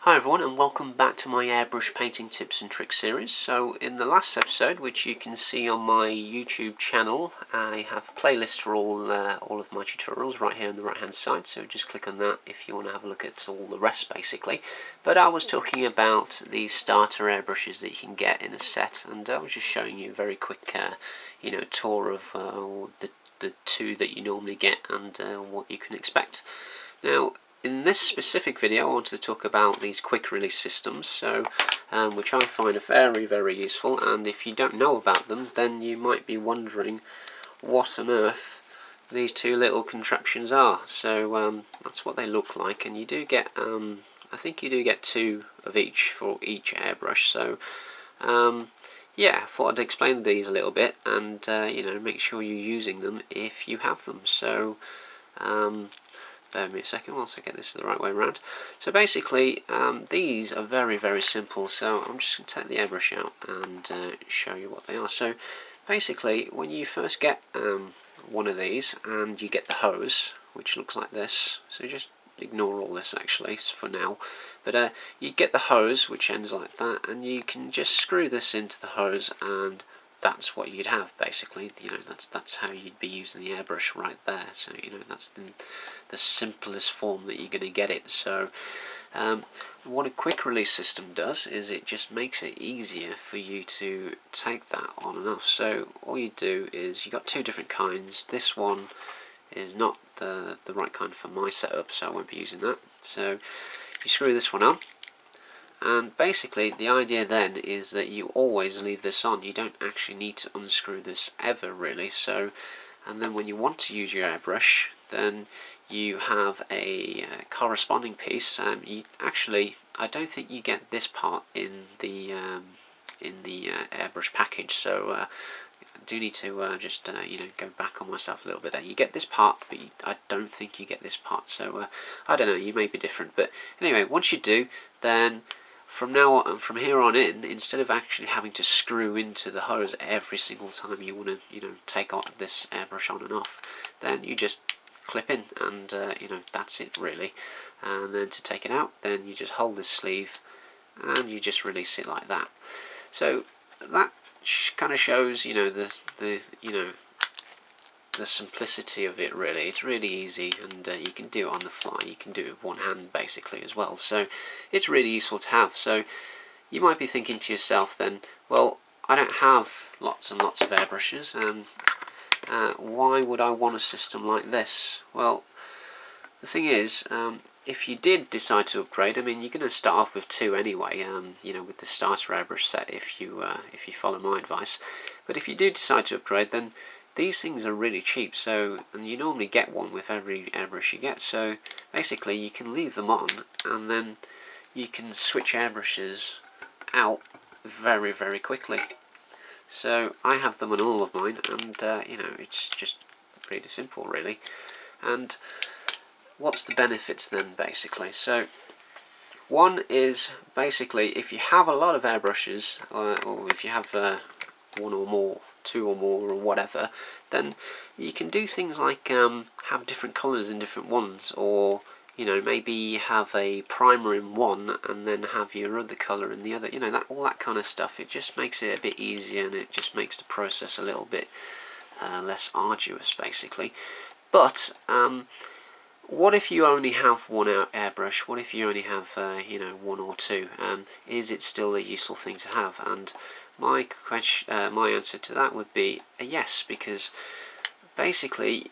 Hi everyone, and welcome back to my airbrush painting tips and tricks series. So in the last episode, which you can see on my YouTube channel, I have a playlist for all of my tutorials right here on the right hand side, so just click on that if you want to have a look at all the rest basically. But I was talking about the starter airbrushes that you can get in a set, and I was just showing you a very quick tour of the two that you normally get and what you can expect. Now, in this specific video I wanted to talk about these quick release systems, which I find are very useful, and if you don't know about them then you might be wondering what on earth these two little contraptions are. So that's what they look like, and you do get, I think you do get two of each for each airbrush. So yeah, I thought I'd explain these a little bit and make sure you're using them if you have them. So bear with me a second whilst I get this the right way around. So basically, these are very simple. So I'm just going to take the airbrush out and show you what they are. So basically, when you first get one of these, and you get the hose, which looks like this. So just ignore all this actually for now. But you get the hose, which ends like that, and you can just screw this into the hose, and that's what you'd have basically. That's how you'd be using the airbrush right there. So that's the simplest form that you're going to get it. So what a quick release system does is it just makes it easier for you to take that on and off. So all you do is, you got two different kinds. This one is not the right kind for my setup, so I won't be using that. So you screw this one on, and basically the idea then is that you always leave this on. You don't actually need to unscrew this ever really. So, and then when you want to use your airbrush, then you have a corresponding piece. I don't think you get this part in the airbrush package. So I do need to just go back on myself a little bit there. You get this part, but I don't think you get this part. So I don't know. You may be different, but anyway, once you do, then from here on in, instead of actually having to screw into the hose every single time you want to take this airbrush on and off, then you just clip in, and that's it really. And then to take it out, then you just hold this sleeve and you just release it like that. So that kind of shows the simplicity of it really. It's really easy, and you can do it on the fly. You can do it with one hand basically as well. So it's really useful to have. So you might be thinking to yourself then, well, I don't have lots and lots of airbrushes, and why would I want a system like this? Well, the thing is, if you did decide to upgrade, I mean, you're going to start off with two anyway, with the starter airbrush set if you follow my advice. But if you do decide to upgrade, then these things are really cheap. So, and you normally get one with every airbrush you get. So basically, you can leave them on, and then you can switch airbrushes out very quickly. So I have them on all of mine, and it's just pretty simple really. And what's the benefits then basically? So one is basically, if you have a lot of airbrushes, or if you have one or more, two or more, or whatever, then you can do things like have different colours in different ones, or maybe have a primer in one and then have your other colour in the other. All that kind of stuff. It just makes it a bit easier, and it just makes the process a little bit less arduous basically. But what if you only have one airbrush? What if you only have one or two? Is it still a useful thing to have? And my answer to that would be a yes, because basically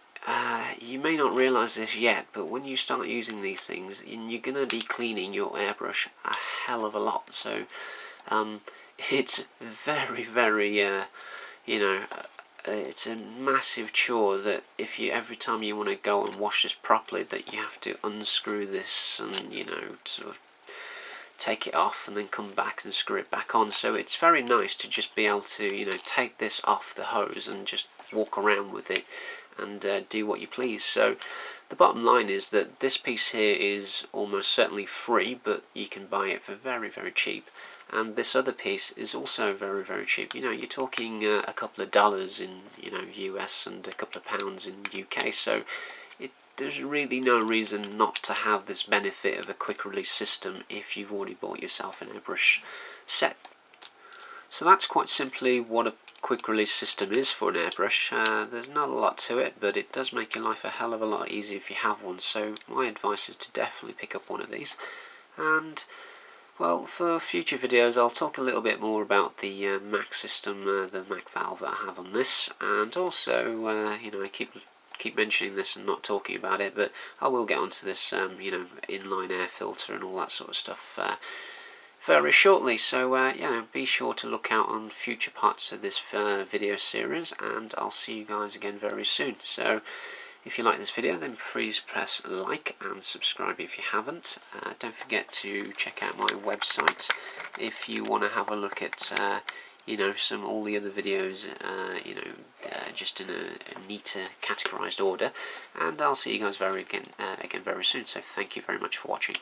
you may not realise this yet, but when you start using these things, you're going to be cleaning your airbrush a hell of a lot. So it's very it's a massive chore that every time you want to go and wash this properly, that you have to unscrew this and sort of take it off and then come back and screw it back on. So it's very nice to just be able to take this off the hose and just walk around with it and do what you please. So the bottom line is that this piece here is almost certainly free, but you can buy it for very cheap. And this other piece is also very cheap. You're talking a couple of dollars in US and a couple of pounds in UK. So there's really no reason not to have this benefit of a quick release system if you've already bought yourself an airbrush set. So that's quite simply what a quick release system is for an airbrush. There's not a lot to it, but it does make your life a hell of a lot easier if you have one. So my advice is to definitely pick up one of these. And well, for future videos I'll talk a little bit more about the Mac system, the Mac valve that I have on this, and also you know, I keep mentioning this and not talking about it, but I will get onto this you know, inline air filter and all that sort of stuff very shortly. So you know, be sure to look out on future parts of this video series, and I'll see you guys again very soon. So if you like this video, then please press like and subscribe if you haven't. Don't forget to check out my website if you want to have a look at you know, all the other videos, you know, just in a neater categorized order. And I'll see you guys again very soon. So thank you very much for watching.